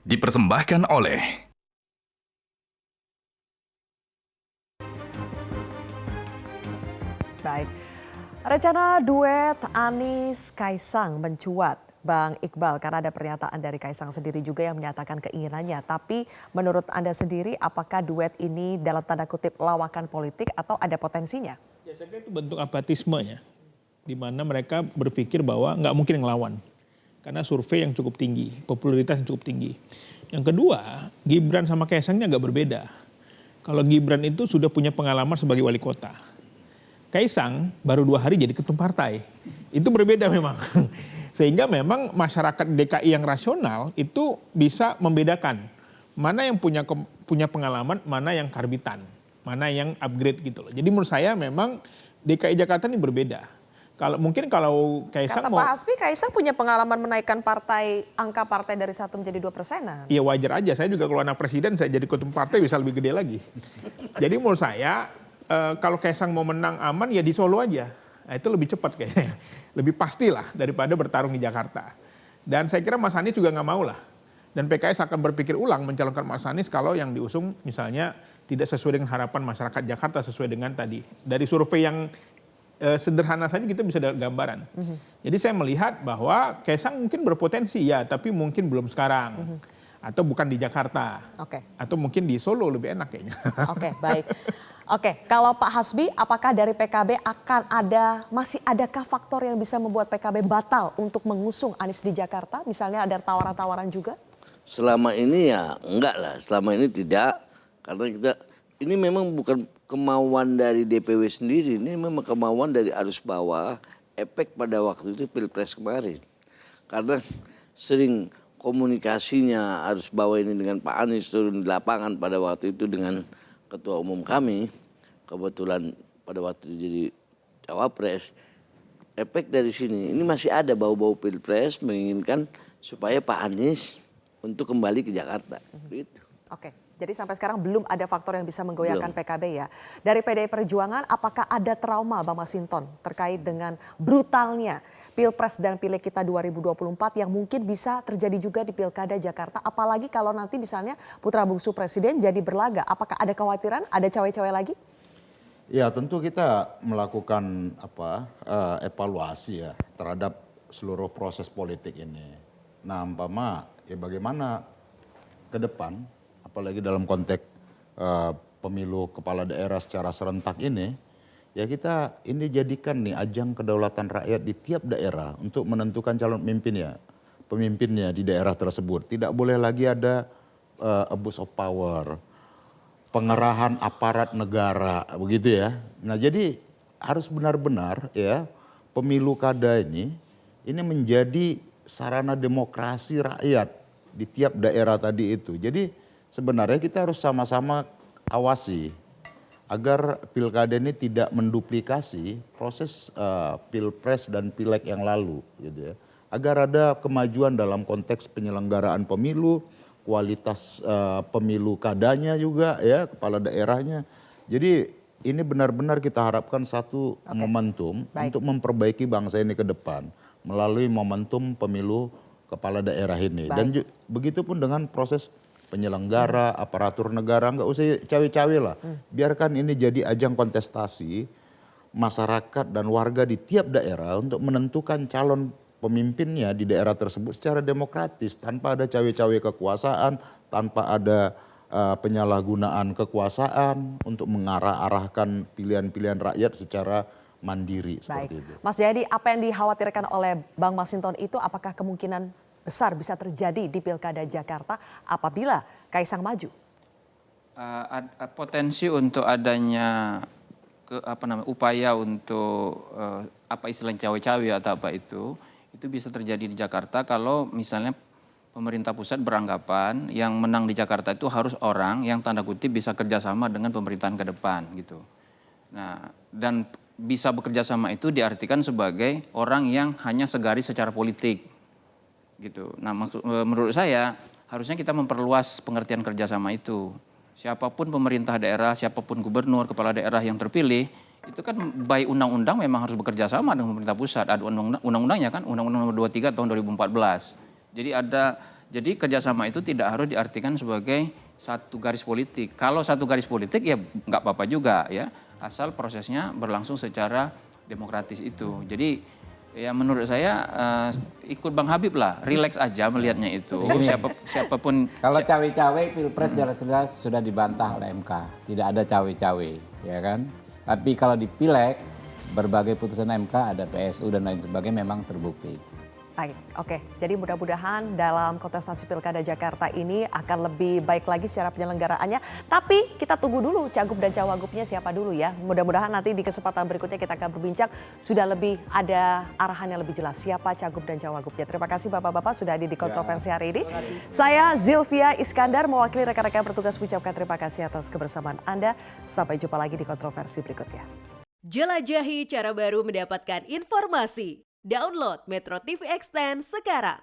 dipersembahkan oleh Baik, rencana duet Anies Kaisang mencuat, Bang Iqbal, karena ada pernyataan dari Kaisang sendiri juga yang menyatakan keinginannya. Tapi menurut Anda sendiri, apakah duet ini dalam tanda kutip lawakan politik atau ada potensinya? Ya, saya kira itu bentuk apatismenya, di mana mereka berpikir bahwa nggak mungkin ngelawan. Karena survei yang cukup tinggi, popularitas yang cukup tinggi. Yang kedua, Gibran sama Kaisangnya agak berbeda. Kalau Gibran itu sudah punya pengalaman sebagai wali kota. Kaisang baru 2 hari jadi ketum partai. Itu berbeda memang. Sehingga memang masyarakat DKI yang rasional itu bisa membedakan. Mana yang punya pengalaman, mana yang karbitan. Mana yang upgrade gitu loh. Jadi menurut saya memang DKI Jakarta ini berbeda. Kalau Kaisang Kata mau... Pak Hasbi, Kaisang punya pengalaman menaikkan angka partai dari 1 menjadi 2%. Iya wajar aja, saya juga kalau anak presiden saya jadi ketum partai bisa lebih gede lagi. Jadi menurut saya kalau Kaisang mau menang aman ya di Solo aja. Nah, itu lebih cepat kayaknya, lebih pastilah daripada bertarung di Jakarta. Dan saya kira Mas Anies juga nggak mau lah. Dan PKS akan berpikir ulang mencalonkan Mas Anies kalau yang diusung misalnya tidak sesuai dengan harapan masyarakat Jakarta, sesuai dengan tadi. Dari survei yang sederhana saja kita bisa dapat gambaran. Jadi saya melihat bahwa Kaisang mungkin berpotensi ya, tapi mungkin belum sekarang. Atau bukan di Jakarta. Atau mungkin di Solo lebih enak kayaknya. Oke, baik. Oke, kalau Pak Hasbi, apakah dari PKB masih adakah faktor yang bisa membuat PKB batal untuk mengusung Anies di Jakarta? Misalnya ada tawaran-tawaran juga? Selama ini ya enggak lah, selama ini tidak. Karena ini memang bukan kemauan dari DPW sendiri, ini memang kemauan dari arus bawah, efek pada waktu itu Pilpres kemarin. Karena sering komunikasinya arus bawah ini dengan Pak Anies turun di lapangan pada waktu itu dengan ketua umum kami, kebetulan pada waktu itu jadi cawapres. Efek dari sini, ini masih ada bau-bau Pilpres menginginkan supaya Pak Anies untuk kembali ke Jakarta. Gitu. Oke, jadi sampai sekarang belum ada faktor yang bisa menggoyahkan PKB ya. Dari PDI Perjuangan, apakah ada trauma Bang Masinton terkait dengan brutalnya Pilpres dan Pileg kita 2024 yang mungkin bisa terjadi juga di Pilkada Jakarta? Apalagi kalau nanti misalnya putra bungsu presiden jadi berlaga. Apakah ada kekhawatiran, ada cawe-cawe lagi? Ya tentu kita melakukan evaluasi ya terhadap seluruh proses politik ini. Nah umpama ya bagaimana ke depan, apalagi dalam konteks pemilu kepala daerah secara serentak ini, ya kita ini jadikan nih ajang kedaulatan rakyat di tiap daerah untuk menentukan calon pemimpinnya di daerah tersebut. Tidak boleh lagi ada abuse of power, pengerahan aparat negara, begitu ya. Nah jadi harus benar-benar ya pemilu kada ini menjadi sarana demokrasi rakyat di tiap daerah tadi itu. Jadi sebenarnya kita harus sama-sama awasi agar pilkada ini tidak menduplikasi proses pilpres dan pileg yang lalu, gitu ya. Agar ada kemajuan dalam konteks penyelenggaraan pemilu, kualitas pemilu kadanya juga ya, kepala daerahnya. Jadi ini benar-benar kita harapkan satu momentum untuk memperbaiki bangsa ini ke depan melalui momentum pemilu kepala daerah ini. Dan begitu pun dengan proses penyelenggara, aparatur negara, nggak usah cawe-cawe lah. Biarkan ini jadi ajang kontestasi masyarakat dan warga di tiap daerah untuk menentukan calon pemimpinnya di daerah tersebut secara demokratis, tanpa ada cawe-cawe kekuasaan, tanpa ada penyalahgunaan kekuasaan untuk mengarahkan pilihan-pilihan rakyat secara mandiri. Seperti itu. Mas Jayadi, apa yang dikhawatirkan oleh Bang Masinton itu apakah kemungkinan besar bisa terjadi di Pilkada Jakarta apabila Kaisang maju? Potensi untuk adanya upaya untuk istilahnya cawe-cawe atau apa itu bisa terjadi di Jakarta kalau misalnya pemerintah pusat beranggapan yang menang di Jakarta itu harus orang yang tanda kutip bisa kerjasama dengan pemerintahan ke depan gitu. Nah, dan bisa bekerja sama itu diartikan sebagai orang yang hanya segaris secara politik gitu. Nah, menurut saya harusnya kita memperluas pengertian kerjasama itu. Siapapun pemerintah daerah, siapapun gubernur, kepala daerah yang terpilih, itu kan by undang-undang memang harus bekerja sama dengan pemerintah pusat. Ada undang-undangnya kan, Undang-Undang Nomor 23 tahun 2014. Jadi ada Jadi kerjasama itu tidak harus diartikan sebagai satu garis politik. Kalau satu garis politik ya nggak apa-apa juga ya, asal prosesnya berlangsung secara demokratis itu. Jadi ya menurut saya ikut Bang Habib lah, relax aja melihatnya itu. Siapapun. Kalau cawe-cawe pilpres jelas-jelas sudah dibantah oleh MK, tidak ada cawe-cawe, ya kan? Tapi kalau di pileg berbagai putusan MK ada PSU dan lain sebagainya memang terbukti. Baik, oke. Jadi mudah-mudahan dalam kontestasi Pilkada Jakarta ini akan lebih baik lagi secara penyelenggaraannya. Tapi kita tunggu dulu Cagup dan Cawagupnya siapa dulu ya. Mudah-mudahan nanti di kesempatan berikutnya kita akan berbincang sudah lebih ada arahan yang lebih jelas siapa Cagup dan Cawagupnya. Terima kasih Bapak-Bapak sudah hadir di kontroversi hari ini. Saya Zilvia Iskandar mewakili rekan-rekan bertugas mengucapkan terima kasih atas kebersamaan Anda. Sampai jumpa lagi di kontroversi berikutnya. Jelajahi cara baru mendapatkan informasi. Download Metro TV Extend sekarang.